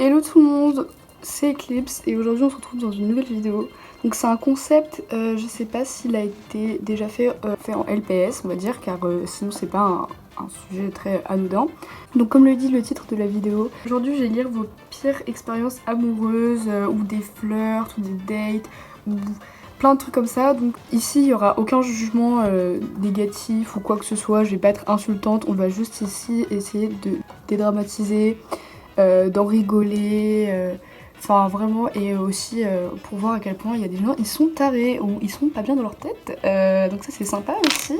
Hello tout le monde, c'est Eclipse et aujourd'hui on se retrouve dans une nouvelle vidéo. Donc c'est un concept, je sais pas s'il a été déjà fait en LPS on va dire, car sinon c'est pas un sujet très anodin. Donc comme le dit le titre de la vidéo, aujourd'hui je vais lire vos pires expériences amoureuses ou des flirts ou des dates ou plein de trucs comme ça. Donc ici il y aura aucun jugement négatif ou quoi que ce soit, je vais pas être insultante, on va juste ici essayer de dédramatiser, d'en rigoler, enfin vraiment, et aussi pour voir à quel point il y a des gens, ils sont tarés ou ils sont pas bien dans leur tête, donc ça c'est sympa aussi.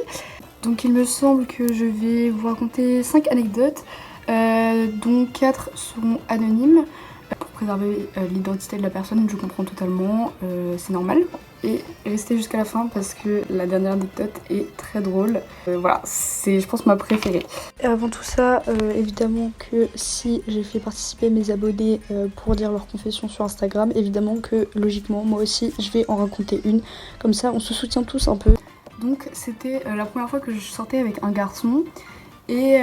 Donc il me semble que je vais vous raconter 5 anecdotes, dont 4 seront anonymes, pour préserver l'identité de la personne, je comprends totalement, c'est normal. Et restez jusqu'à la fin parce que la dernière anecdote est très drôle. Voilà, c'est je pense ma préférée. Et avant tout ça, évidemment que si j'ai fait participer mes abonnés pour dire leur confession sur Instagram, évidemment que logiquement moi aussi je vais en raconter une. Comme ça on se soutient tous un peu. Donc c'était la première fois que je sortais avec un garçon. Et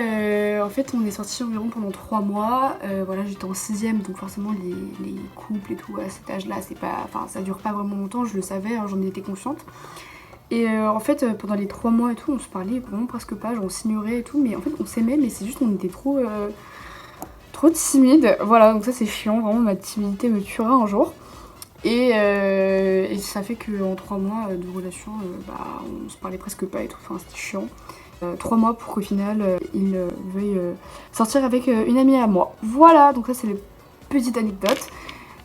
en fait on est sortis environ pendant 3 mois, voilà j'étais en 6ème donc forcément les couples et tout à cet âge là c'est pas, enfin ça dure pas vraiment longtemps, je le savais, hein, j'en étais consciente. Et en fait pendant les 3 mois et tout on se parlait vraiment presque pas, genre on s'ignorait et tout, mais en fait on s'aimait mais c'est juste on était trop timide, voilà donc ça c'est chiant, vraiment ma timidité me tuera un jour. Et ça fait qu'en 3 mois de relation, bah, on se parlait presque pas et tout, enfin c'était chiant. 3 mois pour qu'au final il veuille sortir avec une amie à moi. Voilà, donc ça c'est les petites anecdotes.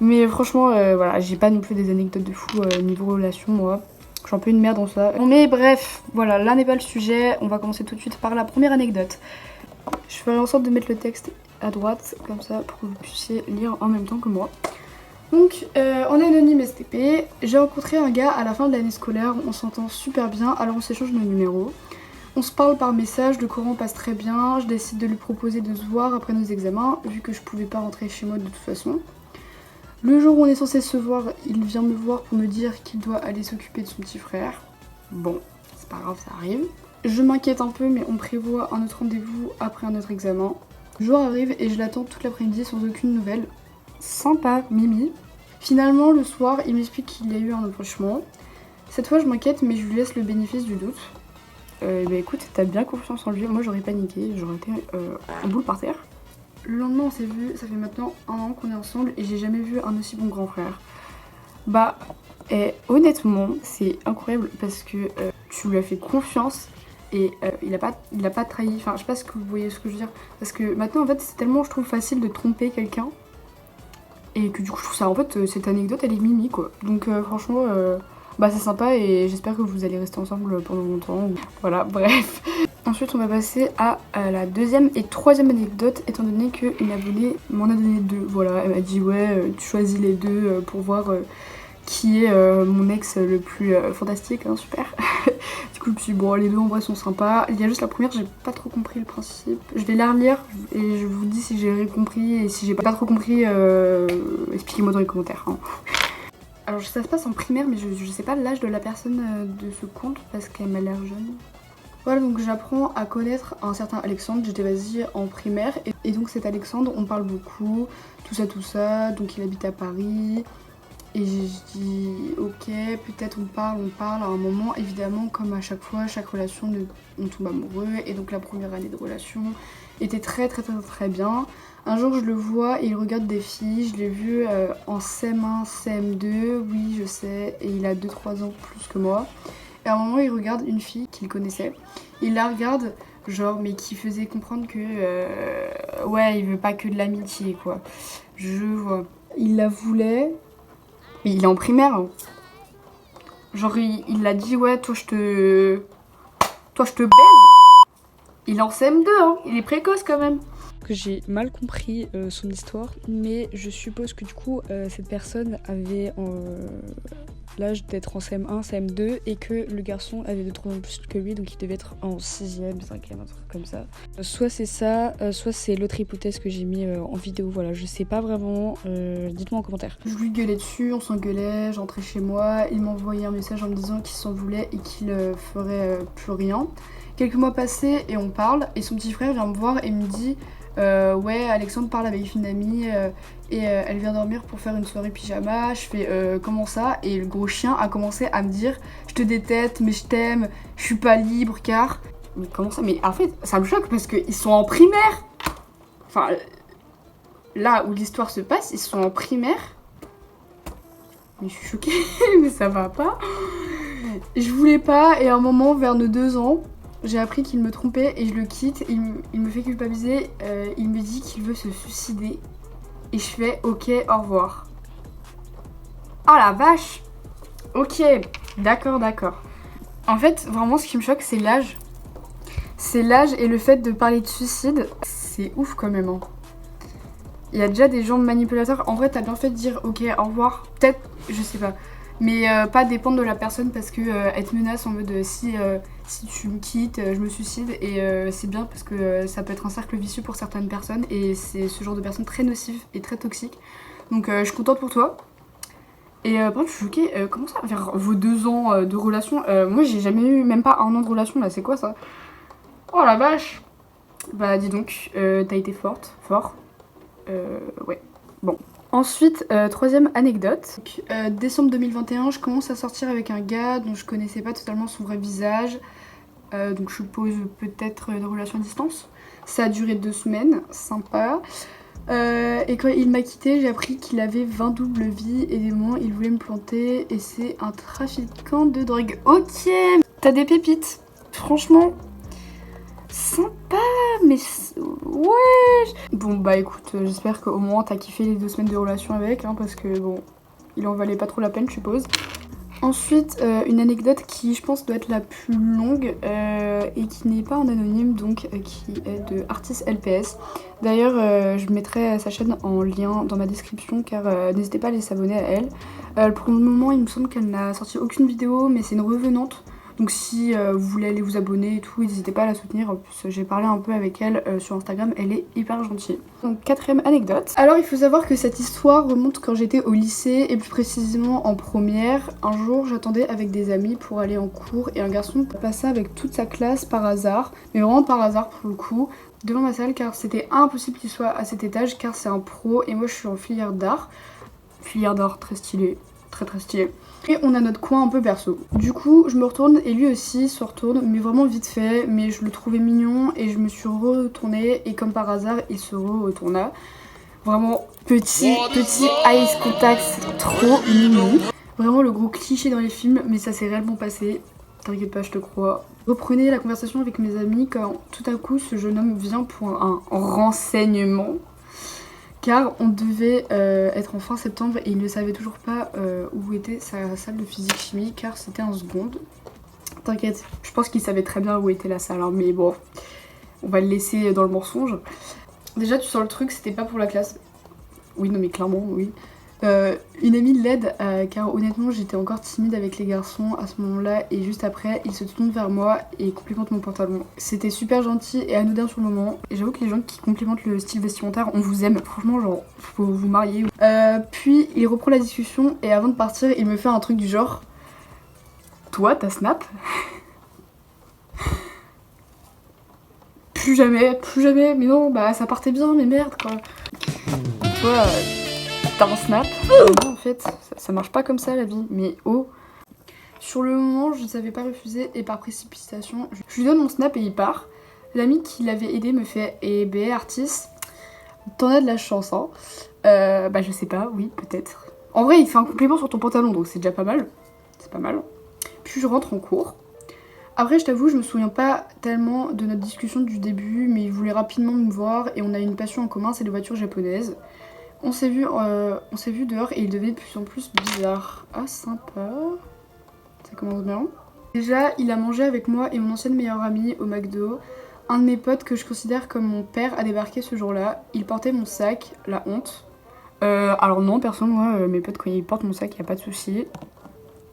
Mais franchement, voilà, j'ai pas non plus des anecdotes de fou niveau relation, moi. Je suis un peu une merde dans ça. Mais bref, voilà, là n'est pas le sujet. On va commencer tout de suite par la première anecdote. Je ferai en sorte de mettre le texte à droite, comme ça, pour que vous puissiez lire en même temps que moi. Donc, en anonyme STP, j'ai rencontré un gars à la fin de l'année scolaire. On s'entend super bien, alors on s'échange nos numéros. On se parle par message, le courant passe très bien, je décide de lui proposer de se voir après nos examens, vu que je pouvais pas rentrer chez moi de toute façon. Le jour où on est censé se voir, il vient me voir pour me dire qu'il doit aller s'occuper de son petit frère. Bon, c'est pas grave, ça arrive. Je m'inquiète un peu, mais on prévoit un autre rendez-vous après un autre examen. Le jour arrive et je l'attends toute l'après-midi sans aucune nouvelle. Sympa, Mimi. Finalement, le soir, il m'explique qu'il y a eu un approchement. Cette fois, je m'inquiète, mais je lui laisse le bénéfice du doute. Bah écoute, t'as bien confiance en lui, moi j'aurais paniqué, j'aurais été en boule par terre. Le lendemain on s'est vu, ça fait maintenant 1 an qu'on est ensemble et j'ai jamais vu un aussi bon grand frère. Bah, honnêtement, c'est incroyable parce que tu lui as fait confiance et il a pas trahi, enfin je sais pas si vous voyez ce que je veux dire. Parce que maintenant en fait c'est tellement je trouve facile de tromper quelqu'un et que du coup je trouve ça en fait cette anecdote elle est mimi quoi. Donc franchement... bah c'est sympa et j'espère que vous allez rester ensemble pendant longtemps. Voilà, bref. Ensuite on va passer à la deuxième et troisième anecdote, étant donné qu'une abonnée m'en a donné 2. Voilà, elle m'a dit ouais tu choisis les 2 pour voir qui est mon ex le plus fantastique, hein, super. Du coup je me suis dit bon les 2 en vrai sont sympas. Il y a juste la première, j'ai pas trop compris le principe. Je vais la relire et je vous dis si j'ai compris et si j'ai pas trop compris, expliquez-moi dans les commentaires. Hein. Alors ça se passe en primaire mais je sais pas l'âge de la personne de ce compte parce qu'elle m'a l'air jeune. Voilà donc j'apprends à connaître un certain Alexandre, j'étais vas-y en primaire et donc cet Alexandre on parle beaucoup, tout ça, donc il habite à Paris et je dis ok peut-être on parle à un moment évidemment comme à chaque fois, chaque relation on tombe amoureux et donc la première année de relation était très bien. Un jour je le vois et il regarde des filles, je l'ai vu en CM1, CM2, oui je sais, et il a 2-3 ans plus que moi. Et à un moment il regarde une fille qu'il connaissait, il la regarde genre mais qui faisait comprendre que ouais il veut pas que de l'amitié quoi. Je vois. Il la voulait, mais il est en primaire. Hein. Genre il l'a dit ouais toi je te baise. Il est en CM2 hein, il est précoce quand même. Que j'ai mal compris son histoire, mais je suppose que du coup cette personne avait l'âge d'être en CM1, CM2 et que le garçon avait 2-3 ans plus que lui, donc il devait être en 6ème, 5ème, un truc comme ça. Soit c'est ça, soit c'est l'autre hypothèse que j'ai mis en vidéo, voilà, je sais pas vraiment, dites-moi en commentaire. Je lui gueulais dessus, on s'engueulait, j'entrais chez moi, il m'envoyait un message en me disant qu'il s'en voulait et qu'il ferait plus rien. Quelques mois passés et on parle, et son petit frère vient me voir et me dit Ouais, Alexandre parle avec une amie et elle vient dormir pour faire une soirée pyjama. Je fais comment ça? Et le gros chien a commencé à me dire je te déteste, mais je t'aime, je suis pas libre car. Mais comment ça? Mais en fait, ça me choque parce qu'ils sont en primaire. Enfin, là où l'histoire se passe, ils sont en primaire. Mais je suis choquée, mais ça va pas. Je voulais pas, et à un moment, vers nos 2 ans, j'ai appris qu'il me trompait et je le quitte. Il me fait culpabiliser, il me dit qu'il veut se suicider. Et je fais ok, au revoir. Oh la vache! Ok, d'accord, d'accord. En fait, vraiment, ce qui me choque, c'est l'âge. C'est l'âge et le fait de parler de suicide. C'est ouf quand même. Hein. Il y a déjà des gens manipulateurs. En vrai, t'as bien fait de dire ok, au revoir. Peut-être, je sais pas. Mais pas dépendre de la personne parce que elle te menace en mode si tu me quittes, je me suicide. Et c'est bien parce que ça peut être un cercle vicieux pour certaines personnes. Et c'est ce genre de personnes très nocives et très toxiques. Donc je suis contente pour toi. Et par contre, je suis choquée. Comment ça, vers vos 2 ans de relation moi, j'ai jamais eu même pas 1 an de relation là. C'est quoi ça? Oh la vache! Bah dis donc, t'as été forte, fort. Ouais. Bon. Ensuite, troisième anecdote. Donc, décembre 2021, je commence à sortir avec un gars dont je connaissais pas totalement son vrai visage. Donc je suppose peut-être une relation à distance. Ça a duré 2 semaines, sympa. Et quand il m'a quitté, j'ai appris qu'il avait 20 doubles vies et des moments il voulait me planter et c'est un trafiquant de drogue. Ok, t'as des pépites. Franchement, sympa, mais ouais. Bon bah écoute, j'espère qu'au moins t'as kiffé les 2 semaines de relation avec, hein, parce que bon, il en valait pas trop la peine, je suppose. Ensuite, une anecdote qui je pense doit être la plus longue et qui n'est pas en anonyme, donc qui est de Artis LPS. D'ailleurs, je mettrai sa chaîne en lien dans ma description car n'hésitez pas à aller s'abonner à elle. Pour le moment, il me semble qu'elle n'a sorti aucune vidéo, mais c'est une revenante. Donc si vous voulez aller vous abonner et tout, n'hésitez pas à la soutenir. En plus, j'ai parlé un peu avec elle sur Instagram, elle est hyper gentille. Donc quatrième anecdote. Alors il faut savoir que cette histoire remonte quand j'étais au lycée et plus précisément en première. Un jour, j'attendais avec des amis pour aller en cours et un garçon passa avec toute sa classe par hasard, mais vraiment par hasard pour le coup, devant ma salle car c'était impossible qu'il soit à cet étage car c'est un pro et moi je suis en filière d'art. Filière d'art très stylée, très très stylée. Et on a notre coin un peu perso. Du coup, je me retourne et lui aussi se retourne, mais vraiment vite fait. Mais je le trouvais mignon et je me suis retournée et comme par hasard, il se retourna. Vraiment petit ice contact, c'est trop mignon. Vraiment le gros cliché dans les films, mais ça s'est réellement passé. T'inquiète pas, je te crois. Reprenez la conversation avec mes amis quand tout à coup ce jeune homme vient pour un renseignement. Car on devait être en fin septembre et il ne savait toujours pas où était sa salle de physique-chimie car c'était en seconde. T'inquiète, je pense qu'il savait très bien où était la salle, hein, mais bon, on va le laisser dans le mensonge. Déjà, tu sens le truc, c'était pas pour la classe. Oui, non mais clairement, oui. Une amie l'aide car honnêtement j'étais encore timide avec les garçons à ce moment-là et juste après il se tourne vers moi et complimente mon pantalon. C'était super gentil et anodin sur le moment et j'avoue que les gens qui complimentent le style vestimentaire on vous aime, franchement genre faut vous marier. Puis il reprend la discussion et avant de partir il me fait un truc du genre toi t'as Snap? Plus jamais, mais non bah ça partait bien mais merde quoi. Toi t'as un Snap? Non, en fait, ça marche pas comme ça la vie, mais oh. Sur le moment, je ne savais pas refuser et par précipitation, je lui donne mon Snap et il part. L'ami qui l'avait aidé me fait eh ben Artis, t'en as de la chance, hein. Bah je sais pas, oui, peut-être. En vrai, il fait un compliment sur ton pantalon, donc c'est déjà pas mal. C'est pas mal. Puis je rentre en cours. Après, je t'avoue, je me souviens pas tellement de notre discussion du début, mais il voulait rapidement me voir et on a une passion en commun, c'est les voitures japonaises. On s'est vu dehors et il devenait de plus en plus bizarre. Ah, sympa. Ça commence bien. Déjà, il a mangé avec moi et mon ancienne meilleure amie au McDo. Un de mes potes que je considère comme mon père a débarqué ce jour-là. Il portait mon sac, la honte. Alors non, perso, moi, mes potes, quand ils portent mon sac, y a pas de souci.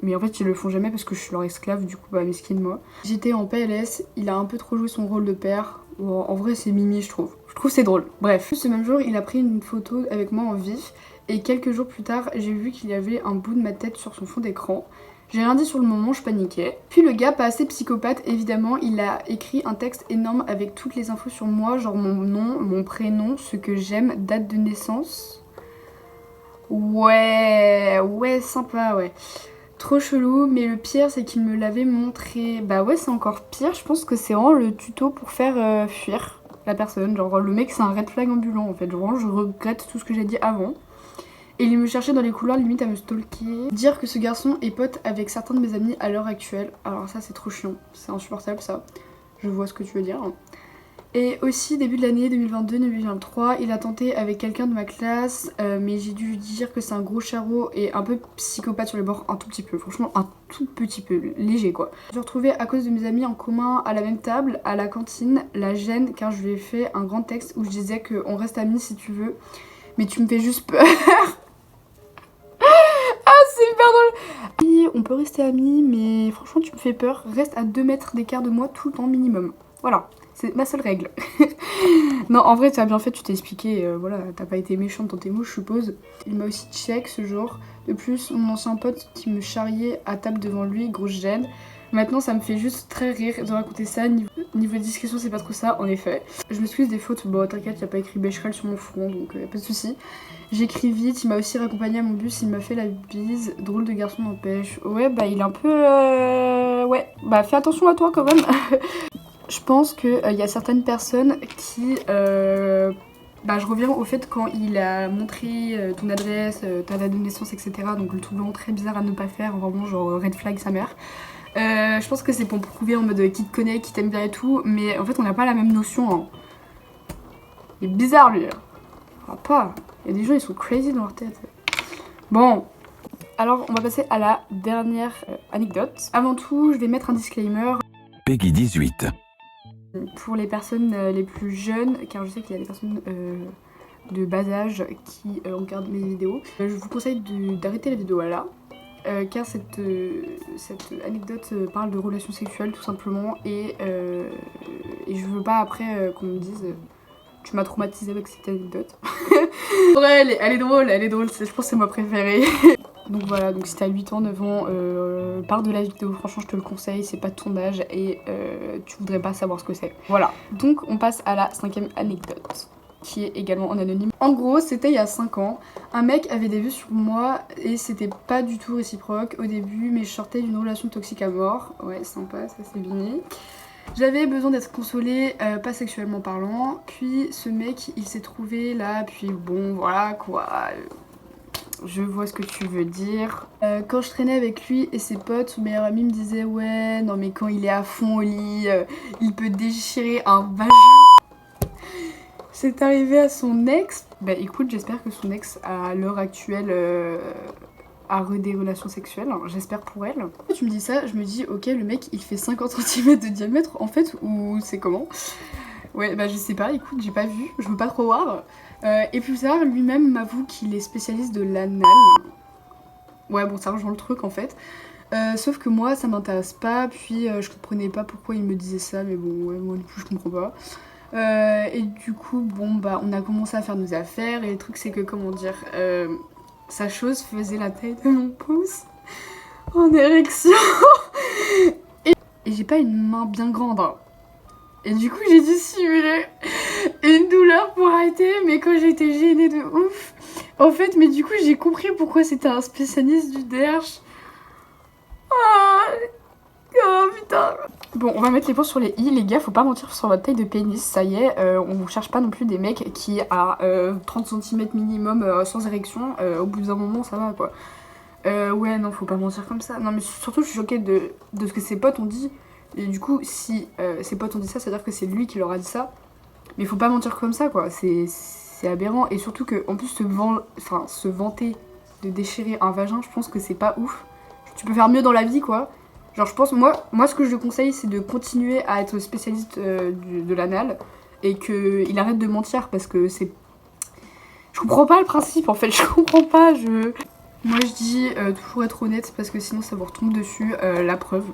Mais en fait, ils le font jamais parce que je suis leur esclave, du coup, bah, mesquine, moi. J'étais en PLS, il a un peu trop joué son rôle de père. Bon, en vrai, c'est mimi, je trouve. Je trouve c'est drôle. Bref. Ce même jour, il a pris une photo avec moi en vif. Et quelques jours plus tard, j'ai vu qu'il y avait un bout de ma tête sur son fond d'écran. J'ai rien dit sur le moment, je paniquais. Puis le gars, pas assez psychopathe, évidemment, il a écrit un texte énorme avec toutes les infos sur moi, genre mon nom, mon prénom, ce que j'aime, date de naissance. Ouais, sympa, ouais. Trop chelou, mais le pire c'est qu'il me l'avait montré. Bah ouais, c'est encore pire, je pense que c'est vraiment le tuto pour faire fuir la personne. Genre le mec c'est un red flag ambulant en fait, genre je regrette tout ce que j'ai dit avant. Et il me cherchait dans les couloirs limite à me stalker. Dire que ce garçon est pote avec certains de mes amis à l'heure actuelle. Alors ça c'est trop chiant, c'est insupportable ça. Je vois ce que tu veux dire. Et aussi début de l'année 2022-2023, il a tenté avec quelqu'un de ma classe, mais j'ai dû lui dire que c'est un gros charreau et un peu psychopathe sur les bords, un tout petit peu, franchement un tout petit peu, léger quoi. Je me suis retrouvée à cause de mes amis en commun à la même table, à la cantine, la gêne car je lui ai fait un grand texte où je disais qu'on reste amis si tu veux, mais tu me fais juste peur. C'est hyper drôle. Oui, on peut rester amis, mais franchement tu me fais peur, reste à 2 mètres d'écart de moi tout le temps minimum. Voilà. C'est ma seule règle. Non, en vrai, tu as bien fait, tu t'es expliqué, voilà, t'as pas été méchante dans tes mots, je suppose. Il m'a aussi check ce jour. De plus, mon ancien pote qui me charriait à table devant lui, grosse gêne. Maintenant, ça me fait juste très rire de raconter ça. Niveau discrétion, c'est pas trop ça, en effet. Je m'excuse des fautes, bon, t'inquiète, y a pas écrit Becherel sur mon front, donc pas de soucis. J'écris vite, il m'a aussi raccompagné à mon bus, il m'a fait la bise. Drôle de garçon, n'empêche. Ouais, bah, il est un peu. Ouais, bah, fais attention à toi quand même. Je pense qu'il y a certaines personnes qui... bah, je reviens au fait quand il a montré ton adresse, ta date de naissance, etc. Donc le truc vraiment très bizarre à ne pas faire, vraiment genre red flag sa mère. Je pense que c'est pour prouver en mode qui te connaît, qui t'aime bien et tout, mais en fait on n'a pas la même notion. Hein. Il est bizarre lui. Ah, pas. Il y a des gens ils sont crazy dans leur tête. Bon. Alors on va passer à la dernière anecdote. Avant tout je vais mettre un disclaimer. Peggy 18. Pour les personnes les plus jeunes, car je sais qu'il y a des personnes de bas âge qui regardent mes vidéos, je vous conseille d'arrêter la vidéo là, car cette anecdote parle de relations sexuelles tout simplement, et je veux pas après qu'on me dise tu m'as traumatisée avec cette anecdote. Ouais, elle est drôle, je pense que c'est ma préférée. Donc voilà, donc si t'as 8 ans, 9 ans, pars de la vidéo, franchement je te le conseille, c'est pas de ton âge et tu voudrais pas savoir ce que c'est. Voilà, donc on passe à la 5e anecdote, qui est également en anonyme. En gros, c'était il y a 5 ans, un mec avait des vues sur moi et c'était pas du tout réciproque au début, mais je sortais d'une relation toxique à mort. Ouais, sympa, ça c'est bien. J'avais besoin d'être consolée, pas sexuellement parlant, puis ce mec il s'est trouvé là, puis bon voilà quoi... Je vois ce que tu veux dire. Quand je traînais avec lui et ses potes, son meilleur ami me disait ouais, non mais quand il est à fond au lit, il peut déchirer un vagin. C'est arrivé à son ex. Bah écoute, j'espère que son ex à l'heure actuelle a des relations sexuelles. J'espère pour elle. Quand tu me dis ça, je me dis ok, le mec il fait 50 cm de diamètre en fait, ou c'est comment? Ouais, bah je sais pas, écoute, j'ai pas vu, je veux pas trop voir. Et plus tard, lui-même m'avoue qu'il est spécialiste de l'anal. Ouais, bon, ça rejoint le truc en fait. Sauf que moi, ça m'intéresse pas, puis je comprenais pas pourquoi il me disait ça, mais bon, ouais, moi du coup, je comprends pas. Et du coup, bon, bah, on a commencé à faire nos affaires, et le truc, c'est que, comment dire, sa chose faisait la taille de mon pouce en érection. Et j'ai pas une main bien grande, hein. Et du coup j'ai dû simuler une douleur pour arrêter, mais quand j'étais gênée de ouf, en fait, mais du coup j'ai compris pourquoi c'était un spécialiste du derche. Oh putain. Bon, on va mettre les points sur les i, les gars, faut pas mentir sur votre taille de pénis, ça y est, on cherche pas non plus des mecs qui a 30 cm minimum sans érection, au bout d'un moment ça va quoi. Ouais non, faut pas mentir comme ça, non mais surtout je suis choquée de ce que ses potes ont dit. Et du coup, si ses potes ont dit ça, ça veut dire que c'est lui qui leur a dit ça. Mais faut pas mentir comme ça, quoi. C'est aberrant. Et surtout qu'en plus, se vanter de déchirer un vagin, je pense que c'est pas ouf. Tu peux faire mieux dans la vie, quoi. Genre, je pense, moi ce que je lui conseille, c'est de continuer à être spécialiste de l'anal. Et qu'il arrête de mentir, parce que c'est... Je comprends pas le principe, en fait. Je comprends pas, Moi, je dis toujours être honnête, parce que sinon, ça vous retombe dessus. La preuve.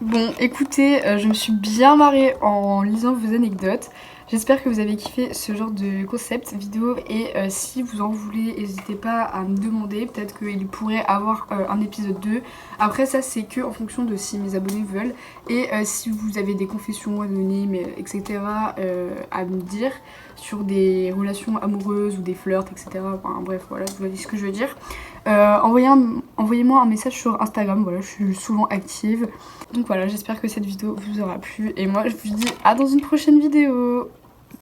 Bon, écoutez, je me suis bien marrée en lisant vos anecdotes. J'espère que vous avez kiffé ce genre de concept vidéo et si vous en voulez, n'hésitez pas à me demander, peut-être qu'il pourrait avoir un épisode 2. Après ça c'est que en fonction de si mes abonnés veulent et si vous avez des confessions anonymes etc. À me dire sur des relations amoureuses ou des flirts etc. Enfin bref voilà, vous voyez ce que je veux dire. Envoyez-moi un message sur Instagram, voilà, je suis souvent active. Donc voilà, j'espère que cette vidéo vous aura plu et moi je vous dis à dans une prochaine vidéo.